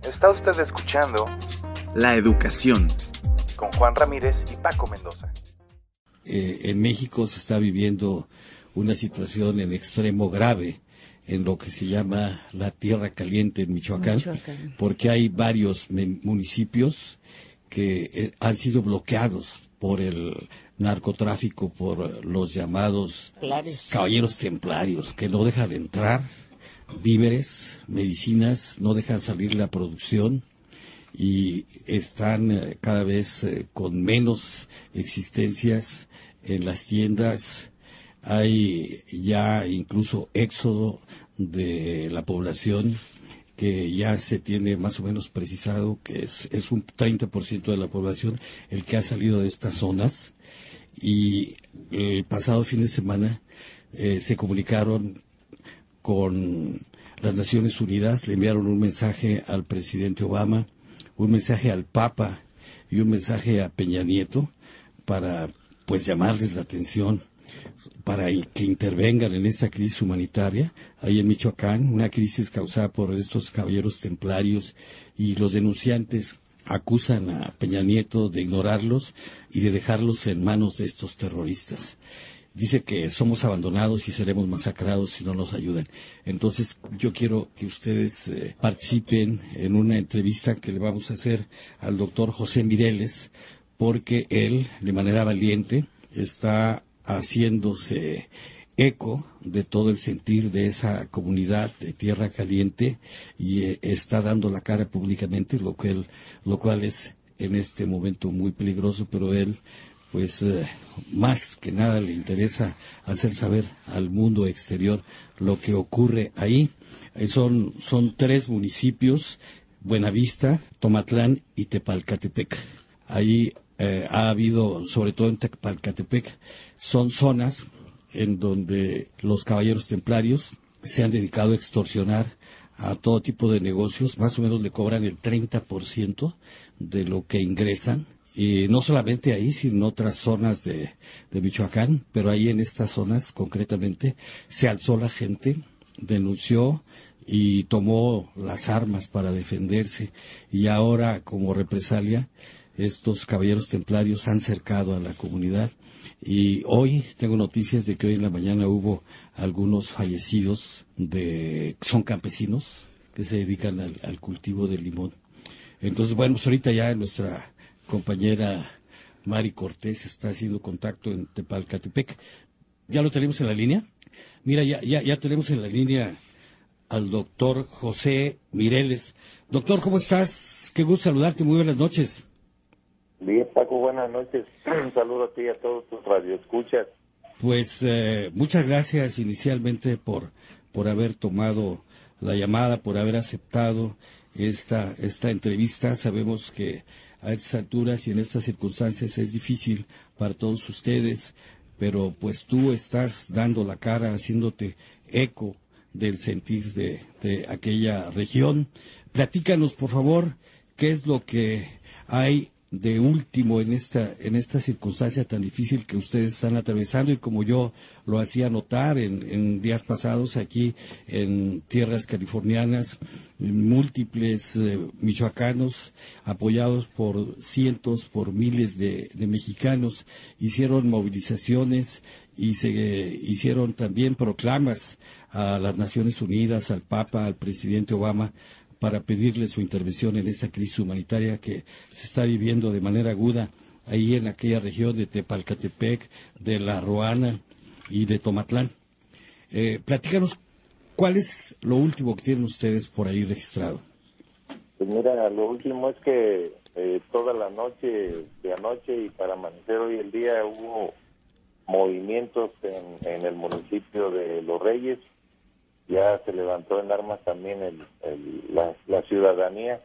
Está usted escuchando La Educación con Juan Ramírez y Paco Mendoza. En México se está viviendo una situación en extremo grave en lo que se llama la Tierra Caliente en Michoacán, porque hay varios municipios que han sido bloqueados por el narcotráfico, por los llamados caballeros templarios, que no dejan entrar víveres, medicinas, no dejan salir la producción y están cada vez con menos existencias en las tiendas. Hay ya incluso éxodo de la población, que ya se tiene más o menos precisado que es un 30% de la población el que ha salido de estas zonas. Y el pasado fin de semana se comunicaron con las Naciones Unidas, le enviaron un mensaje al presidente Obama, un mensaje al Papa y un mensaje a Peña Nieto para pues llamarles la atención, para que intervengan en esta crisis humanitaria ahí en Michoacán, una crisis causada por estos caballeros templarios, y los denunciantes acusan a Peña Nieto de ignorarlos y de dejarlos en manos de estos terroristas. Dice que somos abandonados y seremos masacrados si no nos ayudan. Entonces yo quiero que ustedes participen en una entrevista que le vamos a hacer al doctor José Mireles, porque él, de manera valiente, está haciéndose eco de todo el sentir de esa comunidad de Tierra Caliente y está dando la cara públicamente, lo cual es en este momento muy peligroso, pero él pues más que nada le interesa hacer saber al mundo exterior lo que ocurre ahí. Son 3 municipios: Buenavista, Tomatlán y Tepalcatepec. Ahí ha habido, sobre todo en Tepalcatepec, son zonas en donde los caballeros templarios se han dedicado a extorsionar a todo tipo de negocios. Más o menos le cobran el 30% de lo que ingresan. Y no solamente ahí, sino en otras zonas de Michoacán, pero ahí en estas zonas concretamente se alzó la gente, denunció y tomó las armas para defenderse, y ahora como represalia estos caballeros templarios han cercado a la comunidad. Y hoy tengo noticias de que hoy en la mañana hubo algunos fallecidos, son campesinos que se dedican al cultivo del limón. Entonces, bueno, pues ahorita ya nuestra compañera Mari Cortés está haciendo contacto en Tepalcatepec. ¿Ya lo tenemos en la línea? Mira, ya tenemos en la línea al doctor José Mireles. Doctor, ¿cómo estás? Qué gusto saludarte, muy buenas noches. Bien, Paco, buenas noches. Un saludo a ti y a todos tus radioescuchas. Pues muchas gracias inicialmente por haber tomado la llamada, por haber aceptado esta entrevista. Sabemos que a estas alturas y en estas circunstancias es difícil para todos ustedes, pero pues tú estás dando la cara, haciéndote eco del sentir de aquella región. Platícanos, por favor, qué es lo que hay de último en esta circunstancia tan difícil que ustedes están atravesando, y como yo lo hacía notar en días pasados aquí en tierras californianas, múltiples michoacanos apoyados por cientos, por miles de mexicanos hicieron movilizaciones y se hicieron también proclamas a las Naciones Unidas, al Papa, al presidente Obama, para pedirle su intervención en esa crisis humanitaria que se está viviendo de manera aguda ahí en aquella región de Tepalcatepec, de La Ruana y de Tomatlán. Platícanos, ¿cuál es lo último que tienen ustedes por ahí registrado? Pues mira, lo último es que toda la noche de anoche y para amanecer hoy el día hubo movimientos en el municipio de Los Reyes. Ya se levantó en armas también la ciudadanía,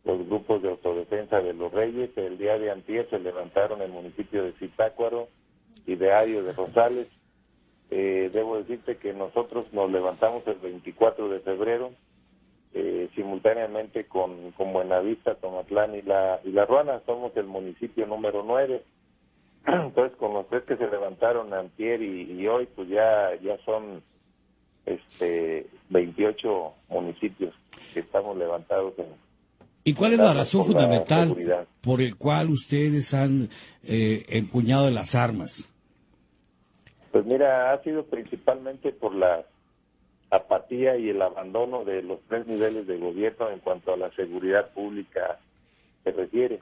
los grupos de autodefensa de Los Reyes. El día de antier se levantaron en el municipio de Zitácuaro y de Ario de Rosales. Debo decirte que nosotros nos levantamos el 24 de febrero, simultáneamente con Buenavista, Tomatlán y La Ruana. Somos el municipio número 9. Entonces, con los 3 que se levantaron antier y hoy, pues ya son 28 municipios que estamos levantados ¿Y cuál es la razón fundamental por el cual ustedes han empuñado las armas? Pues mira, ha sido principalmente por la apatía y el abandono de los 3 niveles de gobierno en cuanto a la seguridad pública se refiere.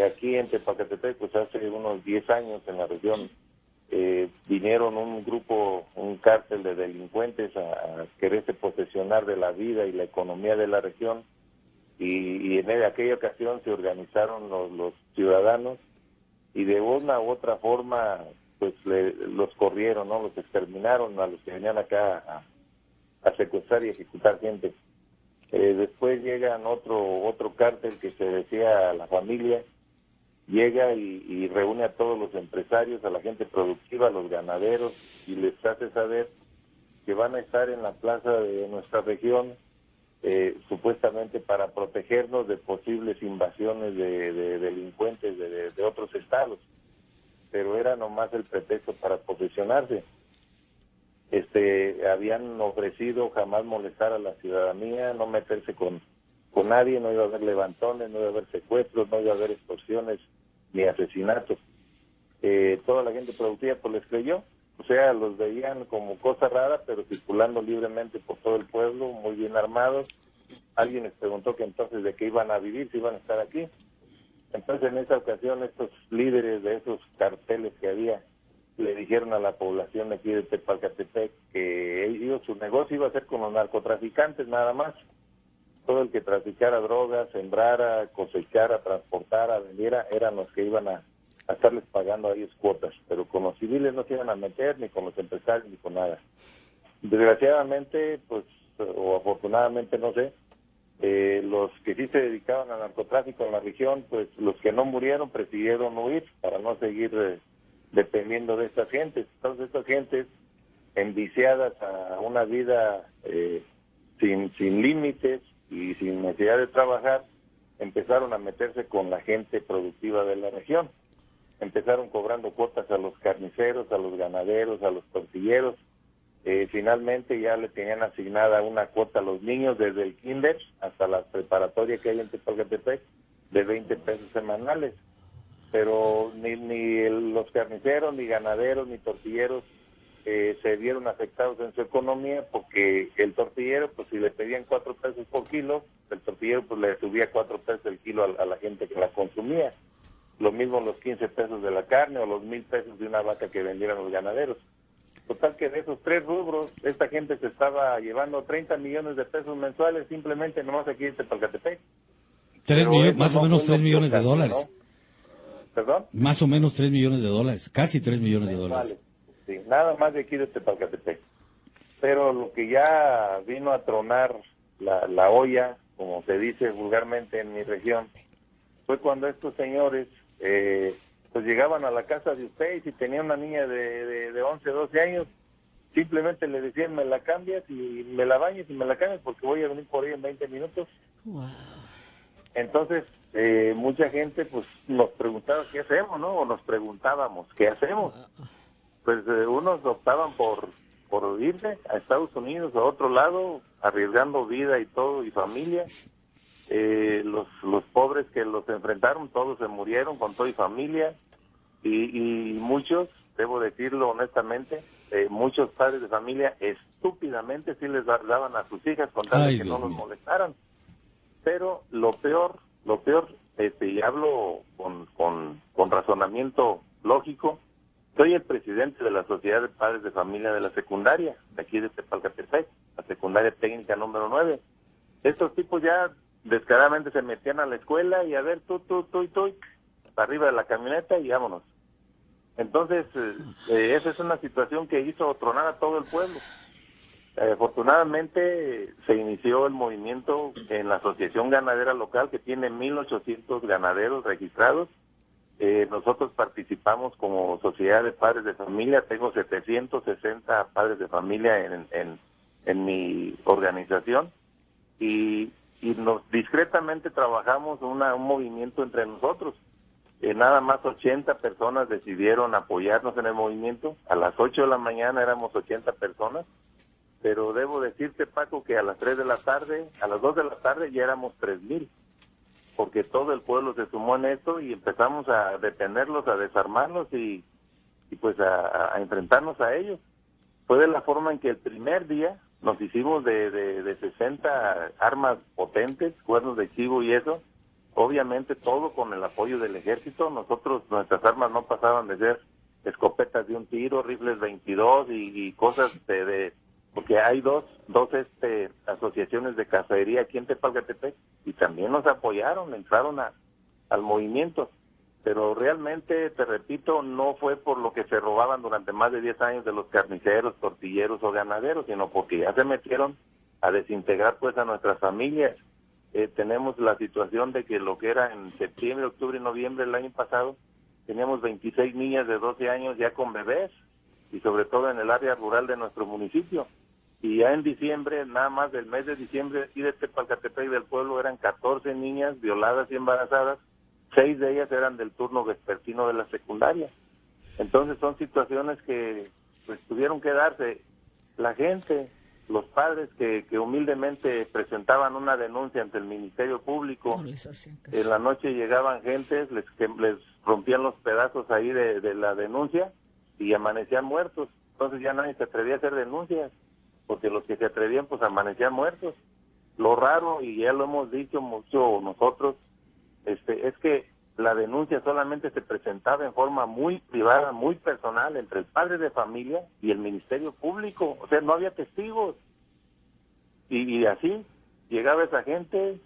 Aquí en Tepalcatepec, pues hace unos 10 años en la región, vinieron un grupo, un cártel de delincuentes a quererse posesionar de la vida y la economía de la región, y en aquella ocasión se organizaron los ciudadanos y de una u otra forma pues los corrieron, ¿no? Los exterminaron a los que venían acá a secuestrar y ejecutar gente. Después llegan otro cártel que se decía La Familia, llega y reúne a todos los empresarios, a la gente productiva, a los ganaderos, y les hace saber que van a estar en la plaza de nuestra región, supuestamente para protegernos de posibles invasiones de delincuentes de otros estados, pero era nomás el pretexto para posesionarse. Habían ofrecido jamás molestar a la ciudadanía, no meterse con nadie, no iba a haber levantones, no iba a haber secuestros, no iba a haber extorsiones ni asesinatos. Toda la gente productiva pues les creyó, o sea, los veían como cosa rara, pero circulando libremente por todo el pueblo, muy bien armados. Alguien les preguntó que entonces de qué iban a vivir, si iban a estar aquí. Entonces en esa ocasión estos líderes de esos carteles que había le dijeron a la población aquí de Tepalcatepec que ellos, su negocio iba a ser con los narcotraficantes nada más. Todo el que traficara drogas, sembrara, cosechara, transportara, vendiera, eran los que iban a estarles pagando a ellos cuotas, pero con los civiles no se iban a meter, ni con los empresarios, ni con nada. Desgraciadamente, pues, o afortunadamente, no sé, los que sí se dedicaban al narcotráfico en la región, pues los que no murieron prefirieron huir para no seguir dependiendo de estas gentes. Entonces estas gentes enviciadas a una vida sin límites y sin necesidad de trabajar, empezaron a meterse con la gente productiva de la región. Empezaron cobrando cuotas a los carniceros, a los ganaderos, a los tortilleros. Finalmente ya le tenían asignada una cuota a los niños desde el kinder hasta la preparatoria que hay en Tepalcatepec de 20 pesos semanales. Pero ni los carniceros, ni ganaderos, ni tortilleros se vieron afectados en su economía, porque el tortillero, pues si le pedían 4 pesos por kilo, el tortillero pues le subía 4 pesos el kilo a la gente que la consumía. Lo mismo los 15 pesos de la carne o los 1,000 pesos de una vaca que vendieran los ganaderos. Total que de esos 3 rubros, esta gente se estaba llevando 30 millones de pesos mensuales simplemente nomás aquí en Tepalcatepec. Más o menos 3 millones de dólares. ¿No? ¿Perdón? Más o menos 3 millones de dólares, casi 3 millones de dólares. Vale. Sí, nada más de aquí de Tepalcatepec. Pero lo que ya vino a tronar la olla, como se dice vulgarmente en mi región, fue cuando estos señores pues llegaban a la casa de usted y si tenía una niña de 11, 12 años, simplemente le decían, me la cambias y me la bañes y me la cambias porque voy a venir por ahí en 20 minutos. Wow. Entonces, mucha gente pues nos preguntaba qué hacemos, ¿no? O nos preguntábamos qué hacemos. Pues unos optaban por irse a Estados Unidos, a otro lado, arriesgando vida y todo, y familia. Los pobres que los enfrentaron, todos se murieron con todo y familia. Y muchos, debo decirlo honestamente, muchos padres de familia estúpidamente sí les daban a sus hijas con tal de que no los molestaran. Pero lo peor, y hablo con razonamiento lógico, soy el presidente de la Sociedad de Padres de Familia de la secundaria, de aquí de Tepalcatepec, la secundaria técnica número 9. Estos tipos ya descaradamente se metían a la escuela y a ver, tú, arriba de la camioneta y vámonos. Entonces, esa es una situación que hizo tronar a todo el pueblo. Afortunadamente se inició el movimiento en la Asociación Ganadera Local, que tiene 1,800 ganaderos registrados. Nosotros participamos como Sociedad de Padres de Familia. Tengo 760 padres de familia en mi organización y nos discretamente trabajamos un movimiento entre nosotros. Nada más 80 personas decidieron apoyarnos en el movimiento. A las 8 de la mañana éramos 80 personas, pero debo decirte, Paco, que a las 3 de la tarde, a las 2 de la tarde ya éramos 3,000. porque todo el pueblo se sumó en esto y empezamos a detenerlos, a desarmarlos y pues a enfrentarnos a ellos. Fue de la forma en que el primer día nos hicimos de 60 armas potentes, cuernos de chivo y eso, obviamente todo con el apoyo del ejército. Nuestras armas no pasaban de ser escopetas de un tiro, rifles 22 y cosas porque hay dos asociaciones de cacería aquí en Tepalcatepec y también nos apoyaron, entraron al movimiento. Pero realmente, te repito, no fue por lo que se robaban durante más de 10 años de los carniceros, tortilleros o ganaderos, sino porque ya se metieron a desintegrar pues a nuestras familias. Tenemos la situación de que lo que era en septiembre, octubre y noviembre del año pasado, teníamos 26 niñas de 12 años ya con bebés, y sobre todo en el área rural de nuestro municipio. Y ya en diciembre, nada más del mes de diciembre, aquí de Tepalcatepec del pueblo eran 14 niñas violadas y embarazadas, 6 de ellas eran del turno vespertino de la secundaria. Entonces son situaciones que pues tuvieron que darse. La gente, los padres que humildemente presentaban una denuncia ante el Ministerio Público, en la noche llegaban gentes, les rompían los pedazos ahí de la denuncia y amanecían muertos. Entonces ya nadie se atrevía a hacer denuncias, porque los que se atrevían pues amanecían muertos. Lo raro, y ya lo hemos dicho mucho nosotros, es que la denuncia solamente se presentaba en forma muy privada, muy personal, entre el padre de familia y el Ministerio Público. O sea, no había testigos. Y así llegaba esa gente,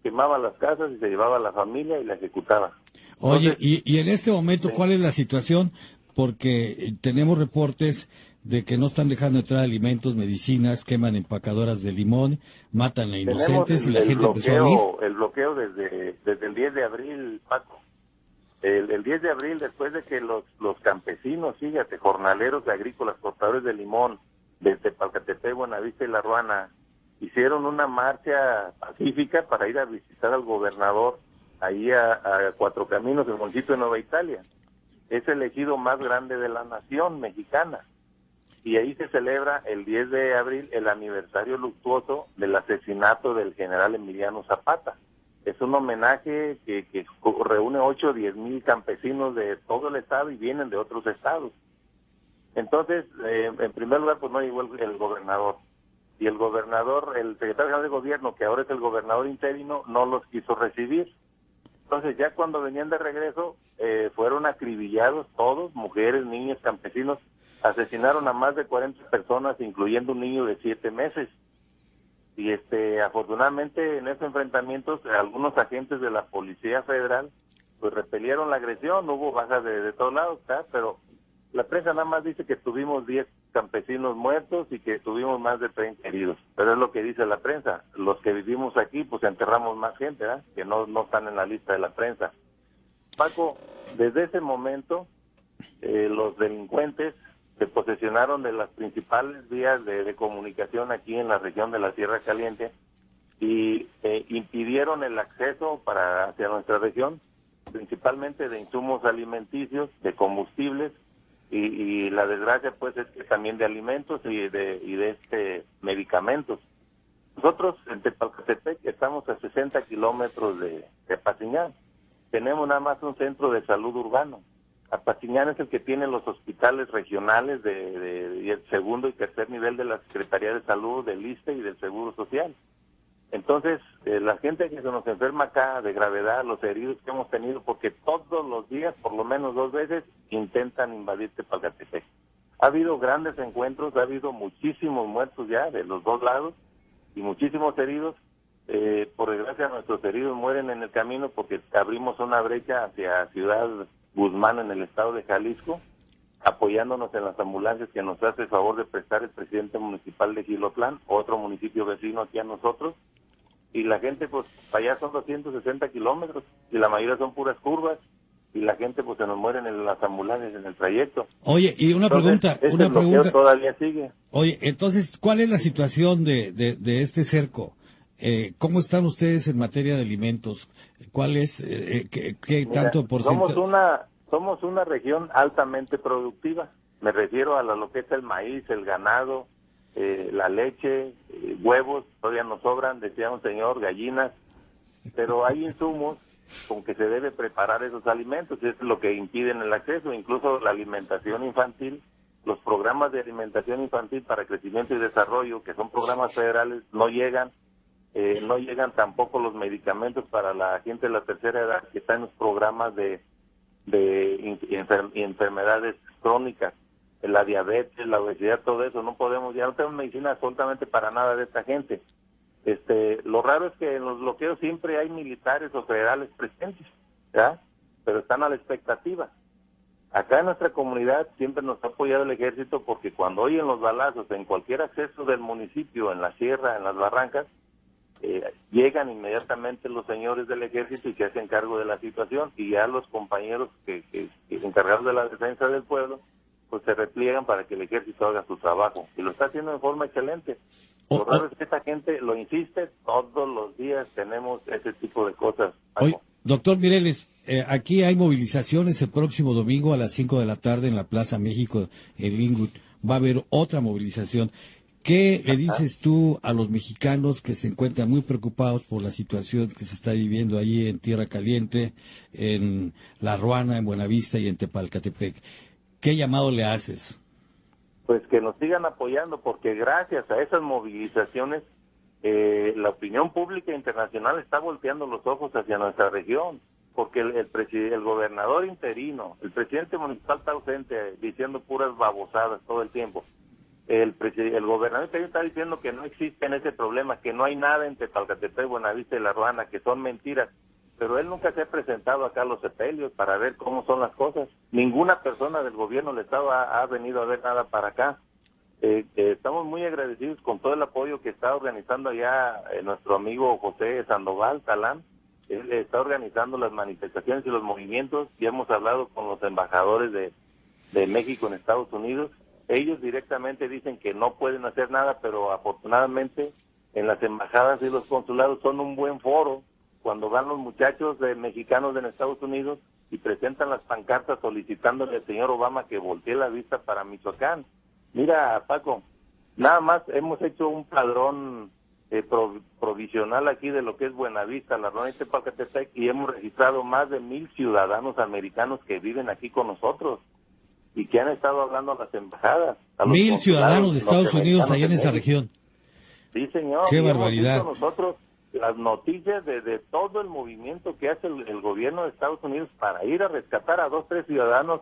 quemaba las casas y se llevaba a la familia y la ejecutaba. Oye, Entonces, y en este momento, ¿cuál es la situación? Porque tenemos reportes de que no están dejando entrar alimentos, medicinas, queman empacadoras de limón, matan a inocentes y la gente empezó a huir. El bloqueo desde el 10 de abril, Paco. El 10 de abril, después de que los campesinos, fíjate, jornaleros agrícolas, cortadores de limón, desde Tepalcatepec, Buenavista y La Ruana, hicieron una marcha pacífica para ir a visitar al gobernador ahí a Cuatro Caminos, el municipio de Nueva Italia. Es el ejido más grande de la nación mexicana. Y ahí se celebra el 10 de abril el aniversario luctuoso del asesinato del general Emiliano Zapata. Es un homenaje que reúne 8 o 10 mil campesinos de todo el estado y vienen de otros estados. Entonces, en primer lugar, pues no llegó el gobernador. Y el gobernador, el secretario general de gobierno, que ahora es el gobernador interino, no los quiso recibir. Entonces, ya cuando venían de regreso, fueron acribillados todos, mujeres, niños, campesinos. Asesinaron a más de 40 personas, incluyendo un niño de 7 meses. Y afortunadamente en esos enfrentamientos algunos agentes de la Policía Federal pues repelieron la agresión, hubo bajas de todos lados, ¿tá? Pero la prensa nada más dice que tuvimos 10 campesinos muertos y que tuvimos más de 30 heridos. Pero es lo que dice la prensa. Los que vivimos aquí pues enterramos más gente, ¿verdad? Que no están en la lista de la prensa. Paco, desde ese momento los delincuentes se posesionaron de las principales vías de comunicación aquí en la región de la Tierra Caliente y impidieron el acceso hacia nuestra región, principalmente de insumos alimenticios, de combustibles y la desgracia pues es que también de alimentos y de medicamentos. Nosotros en Tepalcatepec estamos a 60 kilómetros de Apatzingán. Tenemos nada más un centro de salud urbano. Apatzingán es el que tiene los hospitales regionales de el segundo y tercer nivel de la Secretaría de Salud, del ISSSTE y del Seguro Social. Entonces, la gente que se nos enferma acá de gravedad, los heridos que hemos tenido, porque todos los días, por lo menos 2 veces, intentan invadir Tepalcatepec. Ha habido grandes encuentros, ha habido muchísimos muertos ya de los 2 lados y muchísimos heridos. Por desgracia, nuestros heridos mueren en el camino porque abrimos una brecha hacia Ciudad Guzmán en el estado de Jalisco, apoyándonos en las ambulancias que nos hace el favor de prestar el presidente municipal de Gilotlán, otro municipio vecino aquí a nosotros, y la gente pues para allá son 260 kilómetros y la mayoría son puras curvas y la gente pues se nos mueren en las ambulancias en el trayecto. Oye, y una pregunta, todavía sigue. Oye, entonces, ¿cuál es la situación de este cerco? ¿Cómo están ustedes en materia de alimentos? ¿Cuál es, qué tanto porcentaje? Somos una región altamente productiva. Me refiero a lo que es el maíz, el ganado, la leche, huevos, todavía nos sobran, decía un señor, gallinas. pero hay insumos con que se debe preparar esos alimentos, y es lo que impiden el acceso, incluso la alimentación infantil, los programas de alimentación infantil para crecimiento y desarrollo, que son programas federales, no llegan tampoco los medicamentos para la gente de la tercera edad que están en los programas de enfermedades crónicas, la diabetes, la obesidad, todo eso. No tenemos medicina absolutamente para nada de esta gente. Lo raro es que en los bloqueos siempre hay militares o federales presentes, ¿ya? Pero están a la expectativa. Acá en nuestra comunidad siempre nos ha apoyado el ejército, porque cuando oyen los balazos en cualquier acceso del municipio, en la sierra, en las barrancas, llegan inmediatamente los señores del ejército y se hacen cargo de la situación, y ya los compañeros que encargados de la defensa del pueblo pues se repliegan para que el ejército haga su trabajo, y lo está haciendo de forma excelente. Lo raro es que esta gente lo insiste, todos los días tenemos ese tipo de cosas. Oye, doctor Mireles, aquí hay movilizaciones el próximo domingo a las 5 de la tarde en la Plaza México en Linwood. Va a haber otra movilización. ¿Qué le dices tú a los mexicanos que se encuentran muy preocupados por la situación que se está viviendo ahí en Tierra Caliente, en La Ruana, en Buenavista y en Tepalcatepec? ¿Qué llamado le haces? Pues que nos sigan apoyando, porque gracias a esas movilizaciones la opinión pública internacional está volteando los ojos hacia nuestra región, porque el gobernador interino, el presidente municipal está ausente diciendo puras babosadas todo el tiempo. El gobernador interino está diciendo que no existe ese problema, que no hay nada entre Tepalcatepec, Buenavista y La Ruana, que son mentiras. Pero él nunca se ha presentado acá a los sepelios para ver cómo son las cosas. Ninguna persona del gobierno del Estado ha venido a ver nada para acá. Estamos muy agradecidos con todo el apoyo que está organizando allá nuestro amigo José Sandoval Talán. Él está organizando las manifestaciones y los movimientos, y hemos hablado con los embajadores de México en Estados Unidos. Ellos directamente dicen que no pueden hacer nada, pero afortunadamente en las embajadas y los consulados son un buen foro cuando van los muchachos mexicanos en Estados Unidos y presentan las pancartas solicitándole al señor Obama que voltee la vista para Michoacán. Mira, Paco, nada más hemos hecho un padrón provisional aquí de lo que es Buenavista, La Ruana y Tepalcatepec, y hemos registrado más de 1,000 ciudadanos americanos que viven aquí con nosotros y que han estado hablando a las embajadas. 1,000 ciudadanos de Estados Unidos allá en esa región. Sí, señor. Qué barbaridad. Nosotros las noticias de todo el movimiento que hace el gobierno de Estados Unidos para ir a rescatar a 2, 3 ciudadanos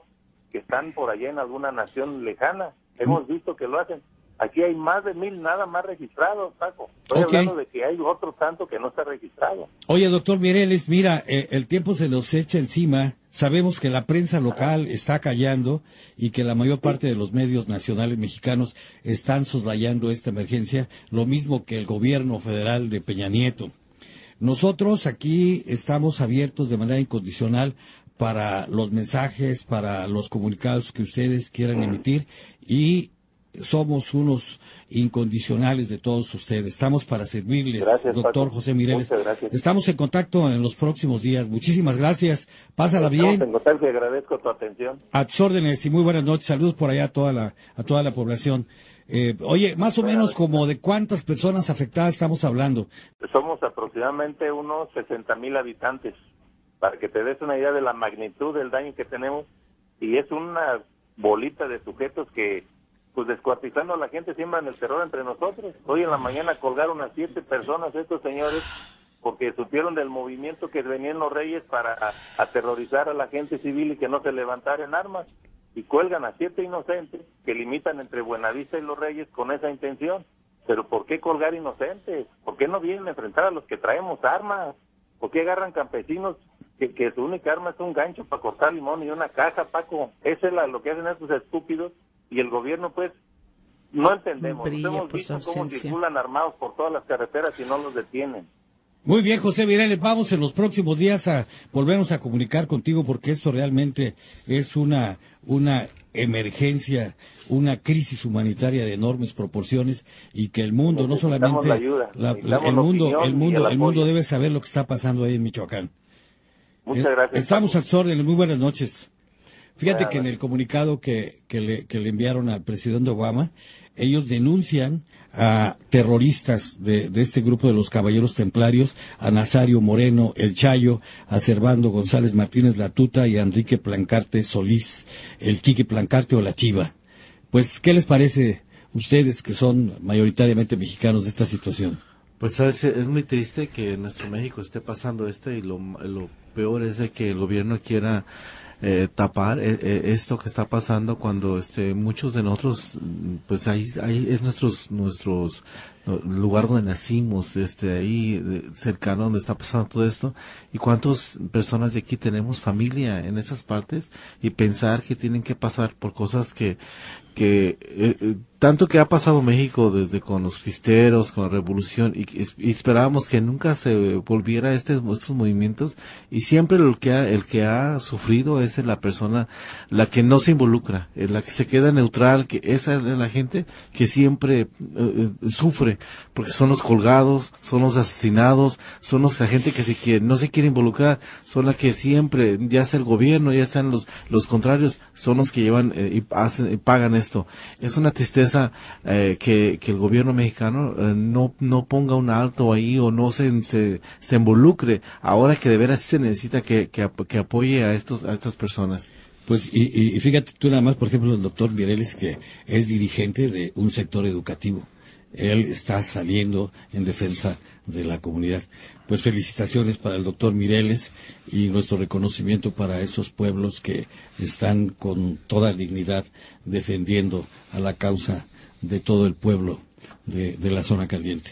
que están por allá en alguna nación lejana. Hemos visto que lo hacen. Aquí hay más de 1,000 nada más registrados, Paco. Estoy hablando de que hay otro tanto que no está registrado. Oye, doctor Mireles, mira, el tiempo se nos echa encima. Sabemos que la prensa local está callando y que la mayor parte de los medios nacionales mexicanos están soslayando esta emergencia, lo mismo que el gobierno federal de Peña Nieto. Nosotros aquí estamos abiertos de manera incondicional para los mensajes, para los comunicados que ustedes quieran emitir, y somos unos incondicionales de todos ustedes. Estamos para servirles. Gracias, doctor Paco. José Mireles. Estamos en contacto en los próximos días. Muchísimas gracias. Pásala bien. Estamos en contacto y agradezco tu atención. A tus órdenes y muy buenas noches. Saludos por allá a toda la población. Oye, más o menos como de cuántas personas afectadas estamos hablando. Somos aproximadamente unos 60,000 habitantes, para que te des una idea de la magnitud del daño que tenemos, y es una bolita de sujetos que, pues descuartizando a la gente, siembran el terror entre nosotros. Hoy en la mañana colgaron a 7 personas estos señores porque supieron del movimiento que venían los reyes para aterrorizar a la gente civil y que no se levantara en armas, y cuelgan a 7 inocentes que limitan entre Buenavista y los Reyes con esa intención. Pero ¿por qué colgar inocentes? ¿Por qué no vienen a enfrentar a los que traemos armas? ¿Por qué agarran campesinos que su única arma es un gancho para cortar limón y una caja, Paco? Eso es lo que hacen estos estúpidos, y el gobierno, pues, no entendemos. Nos hemos visto cómo circulan armados por todas las carreteras y no los detienen. Muy bien, José Mireles, vamos en los próximos días a volvernos a comunicar contigo, porque esto realmente es una emergencia, una crisis humanitaria de enormes proporciones, y que el mundo, no solamente el mundo debe saber lo que está pasando ahí en Michoacán. Muchas gracias. Estamos a tus órdenes. Muy buenas noches. Fíjate que en el comunicado que le enviaron al presidente Obama, ellos denuncian a terroristas de este grupo de los Caballeros Templarios, a Nazario Moreno, el Chayo, a Servando González Martínez la Tuta y a Enrique Plancarte Solís, el Quique Plancarte o la Chiva. Pues, ¿qué les parece ustedes que son mayoritariamente mexicanos de esta situación? Pues es muy triste que en nuestro México esté pasando esto, y lo peor es de que el gobierno quiera tapar esto que está pasando cuando muchos de nosotros, pues ahí es nuestros lugar donde nacimos, ahí cercano donde está pasando todo esto, y cuántas personas de aquí tenemos familia en esas partes, y pensar que tienen que pasar por cosas que tanto que ha pasado México desde con los cristeros, con la revolución, y esperábamos que nunca se volviera estos movimientos, y siempre el que ha sufrido es la persona, la que no se involucra, la que se queda neutral, que esa es la gente que siempre sufre, porque son los colgados, son los asesinados, son la gente que no se quiere involucrar, son la que siempre, ya sea el gobierno, ya sean los contrarios, son los que llevan y pagan esto. Es una tristeza que el gobierno mexicano no ponga un alto ahí, o no se involucre, ahora que de veras se necesita que apoye a estas personas. Pues, y fíjate tú nada más, por ejemplo, el doctor Mireles, que es dirigente de un sector educativo. Él está saliendo en defensa de la comunidad. Pues felicitaciones para el doctor Mireles y nuestro reconocimiento para esos pueblos que están con toda dignidad defendiendo a la causa de todo el pueblo de la zona caliente.